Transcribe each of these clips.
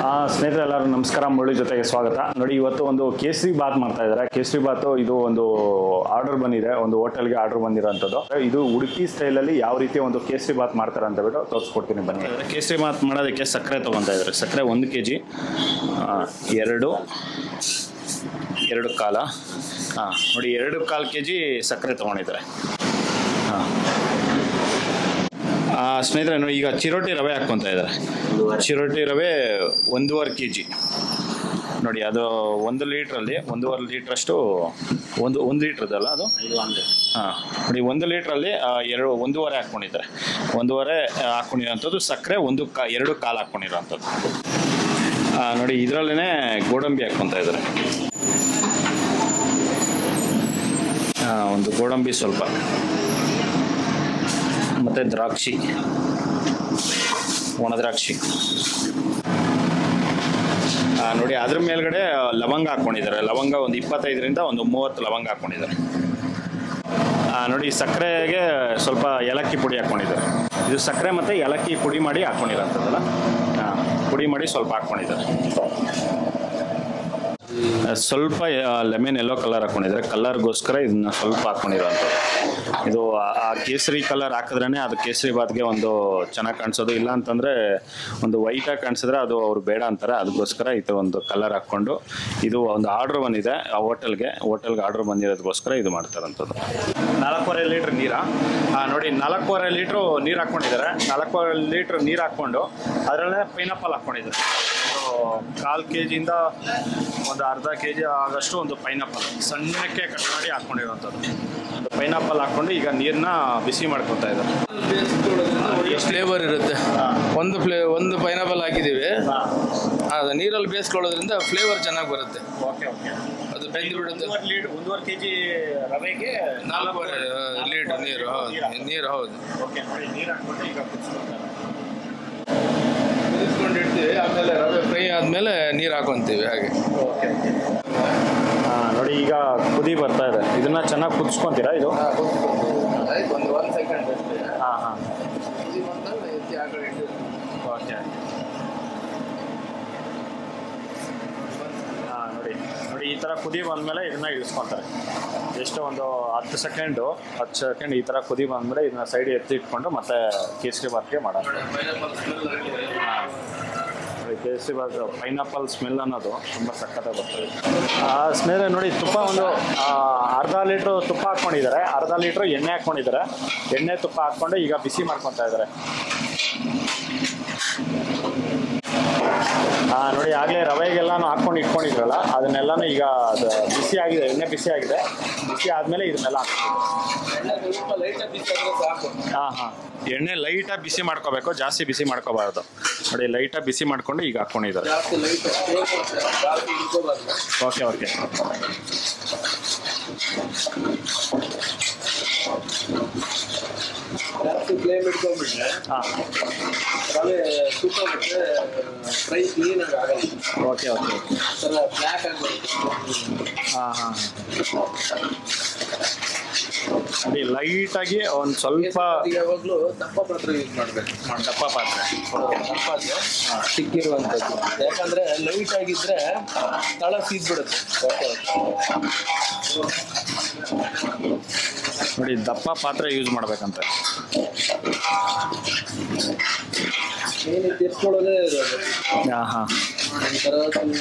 ಸ್ನೇಹಿತರೆ ಎಲ್ಲರೂ ನಮಸ್ಕಾರ. ಮುರಳಿ ಜೊತೆಗೆ ಸ್ವಾಗತ. ನೋಡಿ, ಇವತ್ತು ಒಂದು ಕೇಸರಿ ಬಾತ್ ಮಾಡ್ತಾ ಇದ್ದಾರೆ. ಕೇಸರಿ ಬಾತ್ ಇದು ಒಂದು ಆರ್ಡರ್ ಬಂದಿದೆ, ಒಂದು ಹೋಟೆಲ್ಗೆ ಆರ್ಡರ್ ಬಂದಿರೋಂಥದ್ದು. ಇದು ಉಡುಪಿ ಸ್ಟೈಲಲ್ಲಿ ಯಾವ ರೀತಿ ಒಂದು ಕೇಸರಿ ಬಾತ್ ಮಾಡ್ತಾರೆ ಅಂತ ಬಿಟ್ಟು ತೋರಿಸ್ಕೊಡ್ತೀನಿ ಬನ್ನಿ. ಕೇಸರಿ ಬಾತ್ ಮಾಡೋದಕ್ಕೆ ಸಕ್ಕರೆ ತೊಗೊತಾ ಇದ್ದಾರೆ. ಸಕ್ಕರೆ 1 kg, 2 ಕಾಲ. ನೋಡಿ, 2.25 kg ಸಕ್ಕರೆ ತೊಗೊಂಡಿದ್ದಾರೆ. ಸ್ನೇಹಿತರೆ ನೋಡಿ, ಈಗ ಚಿರೋಟಿ ರವೆ ಹಾಕ್ಕೊತಾ ಇದ್ದಾರೆ. ಚಿರೋಟಿ ರವೆ 1.5 kg. ನೋಡಿ, ಅದು 1 ಲೀಟ್ರಲ್ಲಿ 1.5 ಲೀಟ್ರಷ್ಟು, ಒಂದು ಲೀಟ್ರದಲ್ಲ ಅದು. ನೋಡಿ, 1 ಲೀಟ್ರಲ್ಲಿ 1.5 ಹಾಕ್ಕೊಂಡಿದ್ದಾರೆ. 1.5 ಹಾಕ್ಕೊಂಡಿರೋಂಥದ್ದು. ಸಕ್ಕರೆ 2 ಕಾಲು ಹಾಕ್ಕೊಂಡಿರೋಂಥದ್ದು. ನೋಡಿ, ಇದರಲ್ಲೇ ಗೋಡಂಬಿ ಹಾಕ್ಕೊತಾ ಇದ್ದಾರೆ. ಒಂದು ಗೋಡಂಬಿ ಸ್ವಲ್ಪ, ಮತ್ತು ದ್ರಾಕ್ಷಿ, ಒಣ ದ್ರಾಕ್ಷಿ. ನೋಡಿ, ಅದ್ರ ಮೇಲ್ಗಡೆ ಲವಂಗ ಹಾಕ್ಕೊಂಡಿದ್ದಾರೆ. ಲವಂಗ ಒಂದು 25ರಿಂದ 30 ಲವಂಗ ಹಾಕ್ಕೊಂಡಿದ್ದಾರೆ. ನೋಡಿ, ಸಕ್ಕರೆಗೆ ಸ್ವಲ್ಪ ಏಲಕ್ಕಿ ಪುಡಿ ಹಾಕ್ಕೊಂಡಿದ್ದಾರೆ. ಇದು ಸಕ್ಕರೆ ಮತ್ತು ಏಲಕ್ಕಿ ಪುಡಿ ಮಾಡಿ ಹಾಕ್ಕೊಂಡಿರೋಂಥದ್ದಲ್ಲ. ಪುಡಿ ಮಾಡಿ ಸ್ವಲ್ಪ ಹಾಕ್ಕೊಂಡಿದ್ದಾರೆ. ಸ್ವಲ್ಪ ಲೆಮನ್ ಯೆಲ್ಲೋ ಕಲರ್ ಹಾಕ್ಕೊಂಡಿದ್ದಾರೆ. ಕಲರ್ಗೋಸ್ಕರ ಇದನ್ನ ಸ್ವಲ್ಪ ಹಾಕ್ಕೊಂಡಿರೋಂಥದ್ದು. ಇದು ಆ ಕೇಸರಿ ಕಲರ್ ಹಾಕಿದ್ರೇ ಅದು ಕೇಸರಿ ಬಾತ್ಗೆ ಒಂದು ಚೆನ್ನಾಗಿ ಕಾಣಿಸೋದು. ಇಲ್ಲ ಅಂತಂದರೆ ಒಂದು ವೈಟಾಗಿ ಕಾಣಿಸಿದ್ರೆ ಅದು ಅವರು ಬೇಡ ಅಂತಾರೆ. ಅದಕ್ಕೋಸ್ಕರ ಇದು ಒಂದು ಕಲರ್ ಹಾಕ್ಕೊಂಡು, ಇದು ಒಂದು ಆರ್ಡ್ರ್ ಬಂದಿದೆ ಆ ಹೋಟೆಲ್ಗೆ ಆರ್ಡ್ರ್ ಬಂದಿರೋದಕ್ಕೋಸ್ಕರ ಇದು ಮಾಡ್ತಾರಂಥದ್ದು. 4.5 ಲೀಟ್ರ್ ನೀರಾ? ನೋಡಿ, 4.5 ಲೀಟ್ರು ನೀರು ಹಾಕ್ಕೊಂಡಿದ್ದಾರೆ. 4.5 ಲೀಟ್ರ್ ನೀರು ಹಾಕ್ಕೊಂಡು ಅದರಲ್ಲೇ ಪೈನಾಪಲ್ ಹಾಕ್ಕೊಂಡಿದ್ದಾರೆ. 1/4 kgಯಿಂದ ಒಂದು ಅರ್ಧ kg ಆಗೋಷ್ಟು ಒಂದು ಪೈನಾಪಲ್ ಸಣ್ಣಕ್ಕೆ ಕಟ್ ಮಾಡಿ ಹಾಕ್ಕೊಂಡಿರೋಂಥದ್ದು. ಒಂದು ಪೈನಾಪಲ್ ಹಾಕ್ಕೊಂಡು ಈಗ ನೀರನ್ನ ಬಿಸಿ ಮಾಡ್ಕೊತಾ ಇದ್ದಾರೆ. ಫ್ಲೇವರ್ ಇರುತ್ತೆ. ಒಂದು ಪೈನಾಪಲ್ ಹಾಕಿದ್ದೀವಿ, ಅದು ನೀರಲ್ಲಿ ಬೇಯಿಸ್ಕೊಳ್ಳೋದ್ರಿಂದ ಫ್ಲೇವರ್ ಚೆನ್ನಾಗಿ ಬರುತ್ತೆ. ಅದು ಬೆಂದ್ಬಿಡುತ್ತೆ. 1.5 kg ರವೆಗೆ 4.5 ಲೀಟರ್ ನೀರು. ಹೌದು. ನೀರು ಹಾಕ್ಕೊಂಡು ಈಗ ಕುದಿಸ್ಕೊಂಡಿರ್ತೀವಿ. ಆಮೇಲೆ ರವೆ ಫ್ರೈ ಆದಮೇಲೆ ನೀರು ಹಾಕೊತೀವಿ. ಹಾಗೆ ನೋಡಿ, ಈಗ ಕುದಿ ಬರ್ತಾ ಇದೆ. ಇದನ್ನ ಚೆನ್ನಾಗಿ ಕುದಿಸ್ಕೊಂತೀರಾ? ಇದು ಒಂದು 1 ಸೆಕೆಂಡ್ ಅಷ್ಟೇ. ಕುದಿ ಬಂದಾಗ ಎತ್ತಿ ಆ ಕಡೆ ಇಟ್ಟು. ಓಕೆ. ನೋಡಿ, ಈ ಥರ ಕುದಿ ಬಂದಮೇಲೆ ಇದನ್ನ ಇಳಿಸ್ಕೊತಾರೆ. ಎಷ್ಟು ಒಂದು 10 ಸೆಕೆಂಡ್ ಈ ಥರ ಕುದಿ ಬಂದಮೇಲೆ ಇದನ್ನ ಸೈಡ್ ಎತ್ತಿ ಇಟ್ಕೊಂಡು ಮತ್ತೆ ಕೇಸರಿ ಬಾತ್ಗೆ ಮಾಡೋಣ. ಕೇಸರಿ ಬಾತ್ ಪೈನಾಪಲ್ ಸ್ಮೆಲ್ ಅನ್ನೋದು ತುಂಬ ಸಖತ್ತಾಗಿ ಬರ್ತದೆ. ಸ್ನೇಹಿತರೆ ನೋಡಿ, ತುಪ್ಪ ಒಂದು ಅರ್ಧ ಲೀಟ್ರ್ ತುಪ್ಪ ಹಾಕ್ಕೊಂಡಿದ್ದಾರೆ. ಅರ್ಧ ಲೀಟ್ರ್ ಎಣ್ಣೆ ಹಾಕ್ಕೊಂಡಿದ್ದಾರೆ. ಎಣ್ಣೆ ತುಪ್ಪ ಹಾಕ್ಕೊಂಡು ಈಗ ಬಿಸಿ ಮಾಡ್ಕೊತಾ ಇದ್ದಾರೆ. ನೋಡಿ, ಆಗಲೇ ರವೆಗೆಲ್ಲಾನು ಹಾಕ್ಕೊಂಡು ಇಟ್ಕೊಂಡಿದ್ರಲ್ಲ, ಅದನ್ನೆಲ್ಲನೂ ಈಗ ಅದು ಬಿಸಿ ಆಗಿದೆ. ಎಣ್ಣೆ ಬಿಸಿ ಆಗಿದೆ. ಬಿಸಿ ಆದಮೇಲೆ ಇದನ್ನೆಲ್ಲ ಎಣ್ಣೆ ಲೈಟಾಗಿ ಬಿಸಿ ಮಾಡ್ಕೋಬೇಕು, ಜಾಸ್ತಿ ಬಿಸಿ ಮಾಡ್ಕೋಬಾರ್ದು. ನೋಡಿ, ಲೈಟಾಗಿ ಬಿಸಿ ಮಾಡ್ಕೊಂಡು ಈಗ ಹಾಕ್ಕೊಂಡಿದ್ದಾರೆ. ಓಕೆ. ಜಾಸ್ತಿ ಫ್ಲೇಮ್ ಇಟ್ಕೊಂಡ್ಬಿಟ್ರೆ ರವೆ ಸುಟ್ಟೋಗ್ಬಿಟ್ರೆ ಫ್ರೈ ಕ್ಲೀನಾಗಿ ಆಗಲ್ಲ. ಓಕೆ. ಸ್ವಲ್ಪ ಬ್ಲ್ಯಾಕ್ ಆಗಿಬಿಡುತ್ತೆ. ನೋಡಿ, ಲೈಟಾಗಿ ಒಂದು ಸ್ವಲ್ಪ ಯಾವಾಗಲೂ ದಪ್ಪ ಪಾತ್ರೆ ಯೂಸ್ ಮಾಡಬೇಕು. ದಪ್ಪ ಪಾತ್ರೆ ಸಿಕ್ಕಿರುವಂಥದ್ದು. ಯಾಕಂದರೆ ಲೈಟ್ ಆಗಿದ್ರೆ ತಳ ಸೀದ್ಬಿಡುತ್ತೆ. ನೋಡಿ, ದಪ್ಪ ಪಾತ್ರೆ ಯೂಸ್ ಮಾಡ್ಬೇಕಂತ. ತಿರ್ಸ್ಕೊಳ್ಳೋದೇ ಇರೋದು.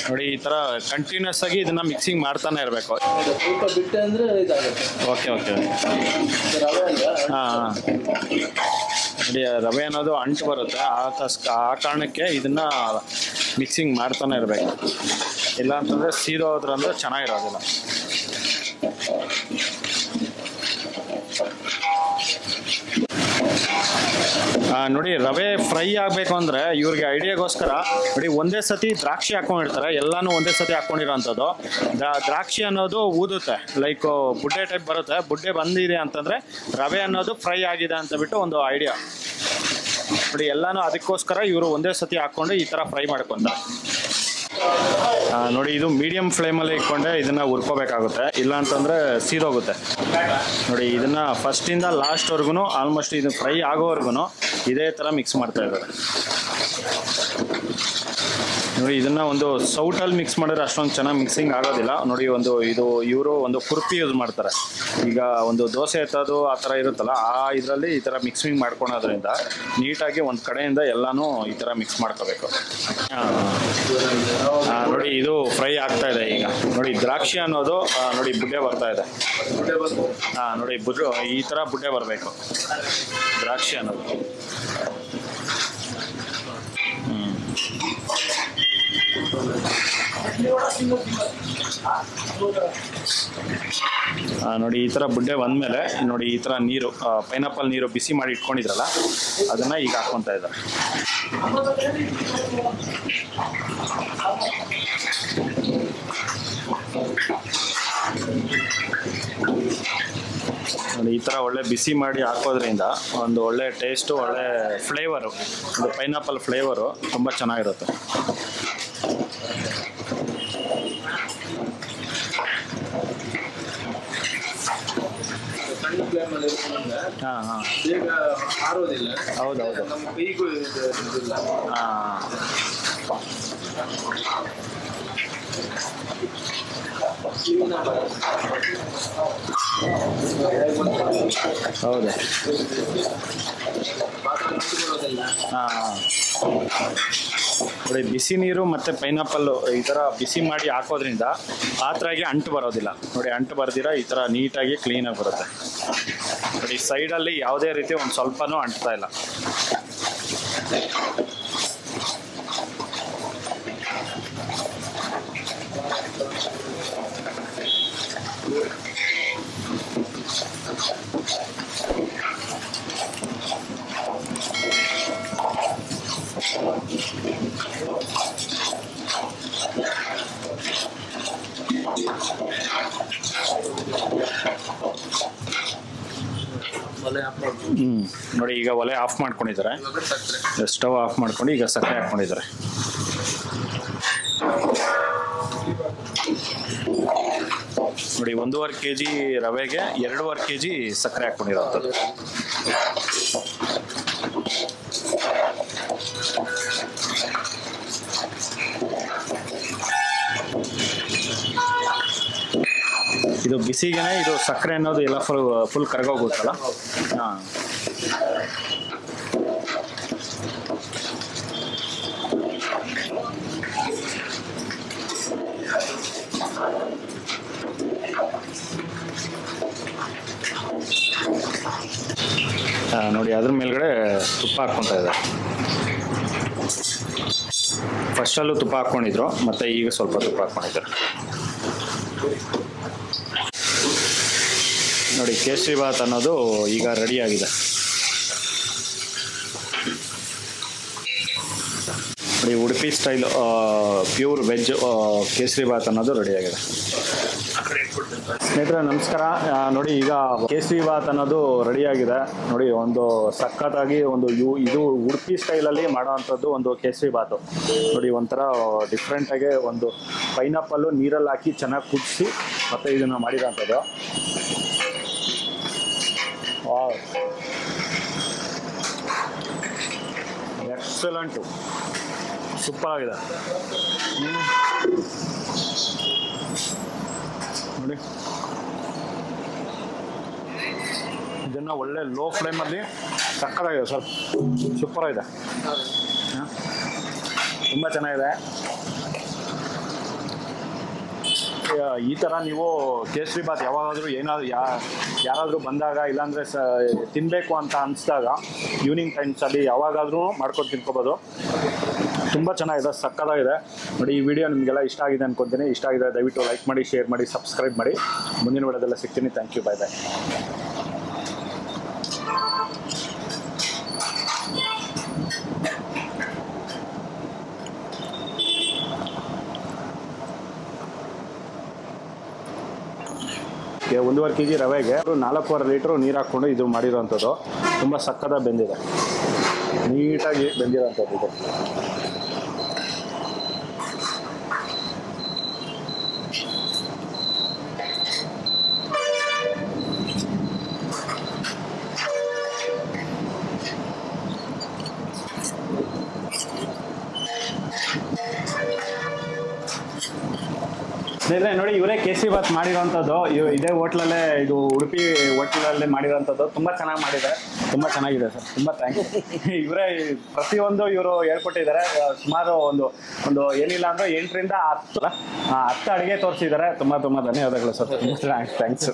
ನೋಡಿ, ಈ ಥರ ಕಂಟಿನ್ಯೂಸ್ ಆಗಿ ಇದನ್ನ ಮಿಕ್ಸಿಂಗ್ ಮಾಡ್ತಾನೆ ಇರಬೇಕು. ಸ್ವಲ್ಪ ಬಿಟ್ಟೆ ಅಂದರೆ ಇದಾಗುತ್ತೆ. ಓಕೆ. ರವೆ ಅಲ್ಲ. ನೋಡಿ, ರವೆ ಅನ್ನೋದು ಅಂಟು ಬರುತ್ತೆ. ಆ ಕಾರಣಕ್ಕೆ ಇದನ್ನ ಮಿಕ್ಸಿಂಗ್ ಮಾಡ್ತಾನೆ ಇರಬೇಕು. ಇಲ್ಲ ಅಂತಂದರೆ ಸೀದೋದ್ರಂದ್ರೆ ಚೆನ್ನಾಗಿರೋದಿಲ್ಲ. ನೋಡಿ, ರವೆ ಫ್ರೈ ಆಗಬೇಕು ಅಂದರೆ ಇವ್ರಿಗೆ ಐಡಿಯಾಗೋಸ್ಕರ ನೋಡಿ ಒಂದೇ ಸತಿ ದ್ರಾಕ್ಷಿ ಹಾಕ್ಕೊಂಡಿರ್ತಾರೆ. ಎಲ್ಲನೂ ಒಂದೇ ಸತಿ ಹಾಕ್ಕೊಂಡಿರೋಂಥದ್ದು. ದ್ರಾಕ್ಷಿ ಅನ್ನೋದು ಊದುತ್ತೆ, ಲೈಕ್ ಬುಡ್ಡೆ ಟೈಪ್ ಬರುತ್ತೆ. ಬುಡ್ಡೆ ಬಂದಿದೆ ಅಂತಂದರೆ ರವೆ ಅನ್ನೋದು ಫ್ರೈ ಆಗಿದೆ ಅಂತ ಬಿಟ್ಟು ಒಂದು ಐಡಿಯಾ. ನೋಡಿ, ಎಲ್ಲನೂ ಅದಕ್ಕೋಸ್ಕರ ಇವರು ಒಂದೇ ಸತಿ ಹಾಕ್ಕೊಂಡು ಈ ಥರ ಫ್ರೈ ಮಾಡ್ಕೊತಾರೆ. ನೋಡಿ, ಇದು ಮೀಡಿಯಂ ಫ್ಲೇಮಲ್ಲಿ ಇಟ್ಕೊಂಡೆ ಇದನ್ನು ಹುರ್ಕೋಬೇಕಾಗುತ್ತೆ. ಇಲ್ಲ ಅಂತಂದರೆ ಸೀದೋಗುತ್ತೆ. ನೋಡಿ, ಇದನ್ನು ಫಸ್ಟಿಂದ ಲಾಸ್ಟ್ವರೆಗೂ ಆಲ್ಮೋಸ್ಟ್ ಇದು ಫ್ರೈ ಆಗೋವರೆಗೂ ಇದೇ ಥರ ಮಿಕ್ಸ್ ಮಾಡ್ತಾ ಇದ್ದಾರೆ. ನೋಡಿ ಇದನ್ನ ಒಂದು ಸೌಟಲ್ಲಿ ಮಿಕ್ಸ್ ಮಾಡಿದ್ರೆ ಅಷ್ಟೊಂದು ಚೆನ್ನಾಗಿ ಮಿಕ್ಸಿಂಗ್ ಆಗೋದಿಲ್ಲ. ನೋಡಿ ಇವರು ಒಂದು ಕುರ್ಪಿ ಯೂಸ್ ಮಾಡ್ತಾರೆ. ಈಗ ಒಂದು ದೋಸೆ ಎತ್ತೋದು ಆ ಥರ ಇರುತ್ತಲ್ಲ, ಆ ಇದರಲ್ಲಿ ಈ ಥರ ಮಿಕ್ಸಿಂಗ್ ಮಾಡ್ಕೊಳೋದ್ರಿಂದ ನೀಟಾಗಿ ಒಂದು ಕಡೆಯಿಂದ ಎಲ್ಲನೂ ಈ ಥರ ಮಿಕ್ಸ್ ಮಾಡ್ಕೋಬೇಕು. ನೋಡಿ ಇದು ಫ್ರೈ ಆಗ್ತಾ ಇದೆ ಈಗ. ನೋಡಿ ದ್ರಾಕ್ಷಿ ಅನ್ನೋದು ನೋಡಿ ಬುಡ್ಡೆ ಬರ್ತಾ ಇದೆ. ನೋಡಿ ಈ ಥರ ಬುಡ್ಡೆ ಬರಬೇಕು ದ್ರಾಕ್ಷಿ ಅನ್ನೋದು. ನೋಡಿ ಈ ಥರ ಬುಡ್ಡೆ ಬಂದಮೇಲೆ ನೋಡಿ ಈ ಥರ ನೀರು ಪೈನಾಪಲ್ ನೀರು ಬಿಸಿ ಮಾಡಿ ಇಟ್ಕೊಂಡಿದ್ರಲ್ಲ ಅದನ್ನು ಈಗ ಹಾಕ್ಕೊತಾ ಇದ್ದಾರೆ. ನೋಡಿ ಈ ಥರ ಒಳ್ಳೆ ಬಿಸಿ ಮಾಡಿ ಹಾಕೋದ್ರಿಂದ ಒಂದು ಒಳ್ಳೆ ಟೇಸ್ಟು, ಒಳ್ಳೆ ಫ್ಲೇವರು, ಒಂದು ಪೈನಾಪಲ್ ಫ್ಲೇವರು ತುಂಬ ಚೆನ್ನಾಗಿರುತ್ತೆ. ಬೇಗ ಆರೋದಿಲ್ಲ. ಹೌದೌದು. ನಮ್ಮ ಕೈಗೂ ಇದಿಲ್ಲ. ಹೌದು. ನೋಡಿ ಬಿಸಿ ನೀರು ಮತ್ತು ಪೈನಾಪಲ್ಲು ಈ ಥರ ಬಿಸಿ ಮಾಡಿ ಹಾಕೋದ್ರಿಂದ ಪಾತ್ರೆಗೆ ಅಂಟು ಬರೋದಿಲ್ಲ. ನೋಡಿ ಅಂಟು ಬರ್ದಿರ ಈ ಥರ ನೀಟಾಗಿ ಕ್ಲೀನಾಗಿ ಬರುತ್ತೆ. ನೋಡಿ ಸೈಡಲ್ಲಿ ಯಾವುದೇ ರೀತಿ ಒಂದು ಸ್ವಲ್ಪನೂ ಅಂಟ್ತಾ ಇಲ್ಲ. ನೋಡಿ ಈಗ ಒಲೆ ಆಫ್ ಮಾಡ್ಕೊಂಡಿದ್ದಾರೆ. ಸ್ಟವ್ ಆಫ್ ಮಾಡ್ಕೊಂಡು ಈಗ ಸಕ್ಕರೆ ಹಾಕ್ಕೊಂಡಿದ್ದಾರೆ. ನೋಡಿ 1.5 kg ರವೆಗೆ 2.5 kg ಸಕ್ಕರೆ ಹಾಕ್ಕೊಂಡಿರೋಂಥದ್ದು. ಇದು ಬಿಸಿಗೆನೆ ಇದು ಸಕ್ಕರೆ ಅನ್ನೋದು ಎಲ್ಲ ಫುಲ್ ಕರಗೋಗುತ್ತಲ್ಲ. ನೋಡಿ ಅದ್ರ ಮೇಲ್ಗಡೆ ತುಪ್ಪ ಹಾಕ್ಕೊತಾ ಇದ್ದಾರೆ. ಫಸ್ಟಲ್ಲೂ ತುಪ್ಪ ಹಾಕ್ಕೊಂಡಿದ್ರು, ಮತ್ತು ಈಗ ಸ್ವಲ್ಪ ತುಪ್ಪ ಹಾಕ್ಕೊಂಡಿದ್ದಾರೆ. ನೋಡಿ ಕೇಸರಿ ಬಾತ್ ಅನ್ನೋದು ಈಗ ರೆಡಿಯಾಗಿದೆ. ನೋಡಿ Udupi style pure veg kesari bath ಅನ್ನೋದು ರೆಡಿಯಾಗಿದೆ. ಸ್ನೇಹಿತರೆ ನಮಸ್ಕಾರ. ನೋಡಿ ಈಗ ಕೇಸರಿ ಬಾತ್ ಅನ್ನೋದು ರೆಡಿಯಾಗಿದೆ. ನೋಡಿ ಒಂದು ಸಖತ್ತಾಗಿ ಇದು ಉಡುಪಿ ಸ್ಟೈಲಲ್ಲಿ ಮಾಡೋವಂಥದ್ದು ಒಂದು ಕೇಸರಿ ಬಾತು. ನೋಡಿ ಒಂಥರ ಡಿಫ್ರೆಂಟಾಗಿ ಒಂದು ಪೈನಾಪಲ್ಲು ನೀರಲ್ಲಿ ಹಾಕಿ ಚೆನ್ನಾಗಿ ಕುದಿಸಿ ಮತ್ತು ಇದನ್ನು ಮಾಡಿರೋಂಥದ್ದು. ಎಕ್ಸಲೆಂಟು, ಸೂಪರ್ ಆಗಿದೆ. ನೋಡಿ ಇದನ್ನು ಒಳ್ಳೆ ಲೋ ಫ್ಲೇಮಲ್ಲಿ ಸಕ್ಕತ್ತಾಗಿದೆ ಸರ್, ಸೂಪರ್ ಆಗಿದೆ, ತುಂಬ ಚೆನ್ನಾಗಿದೆ. ಈ ಥರ ನೀವು ಕೇಸರಿ ಬಾತ್ ಯಾವಾಗಾದರೂ ಯಾರಾದರೂ ಬಂದಾಗ ಇಲ್ಲಾಂದರೆ ತಿನ್ನಬೇಕು ಅಂತ ಅನಿಸಿದಾಗ ಈವ್ನಿಂಗ್ ಟೈಮ್ಸಲ್ಲಿ ಯಾವಾಗಾದರೂ ಮಾಡ್ಕೊಂಡು ತಿನ್ಕೋಬೋದು. ತುಂಬ ಚೆನ್ನಾಗಿದೆ, ಸಕ್ಕತ್ತಾಗಿದೆ. ನೋಡಿ ಈ ವಿಡಿಯೋ ನಿಮಗೆಲ್ಲ ಇಷ್ಟ ಆಗಿದೆ ಅನ್ಕೊತೀನಿ. ಇಷ್ಟ ಆಗಿದೆ ದಯವಿಟ್ಟು ಲೈಕ್ ಮಾಡಿ, ಶೇರ್ ಮಾಡಿ, ಸಬ್ಸ್ಕ್ರೈಬ್ ಮಾಡಿ. ಮುಂದಿನ ವಿಡಿಯೋದೆಲ್ಲ ಸಿಗ್ತೀನಿ. Thank you, bye bye. ಕೆ 1.5 kg ರವೆಗೆ 4.25 ಲೀಟ್ರ್ ನೀರು ಹಾಕ್ಕೊಂಡು ಇದು ಮಾಡಿರೋವಂಥದ್ದು. ತುಂಬ ಸಕ್ಕತ್ತಾಗಿ ಬೆಂದಿದೆ, ನೀಟಾಗಿ ಬೆಂದಿರೋವಂಥದ್ದು ಇದು. ಸ್ನೇಹಿತರೆ ನೋಡಿ, ಇವರೇ ಕೇಸರಿ ಬಾತ್ ಮಾಡಿರೋಂಥದ್ದು. ಇದೇ ಹೋಟ್ಲಲ್ಲೇ, ಇದು ಉಡುಪಿ ಹೋಟ್ಲಲ್ಲೇ ಮಾಡಿರೋಂಥದ್ದು. ತುಂಬ ಚೆನ್ನಾಗಿ ಮಾಡಿದ್ದಾರೆ, ತುಂಬ ಚೆನ್ನಾಗಿದೆ ಸರ್. ತುಂಬ ಥ್ಯಾಂಕ್ಸ್. ಇವರೇ ಪ್ರತಿಯೊಂದು ಇವರು ಹೇಳ್ಕೊಟ್ಟಿದ್ದಾರೆ. ಸುಮಾರು ಒಂದು ಏನಿಲ್ಲ ಅಂದರೆ 8ರಿಂದ 10 ಅಡುಗೆ ತೋರಿಸಿದ್ದಾರೆ. ತುಂಬ ಧನ್ಯವಾದಗಳು ಸರ್. ಥ್ಯಾಂಕ್ಸ್.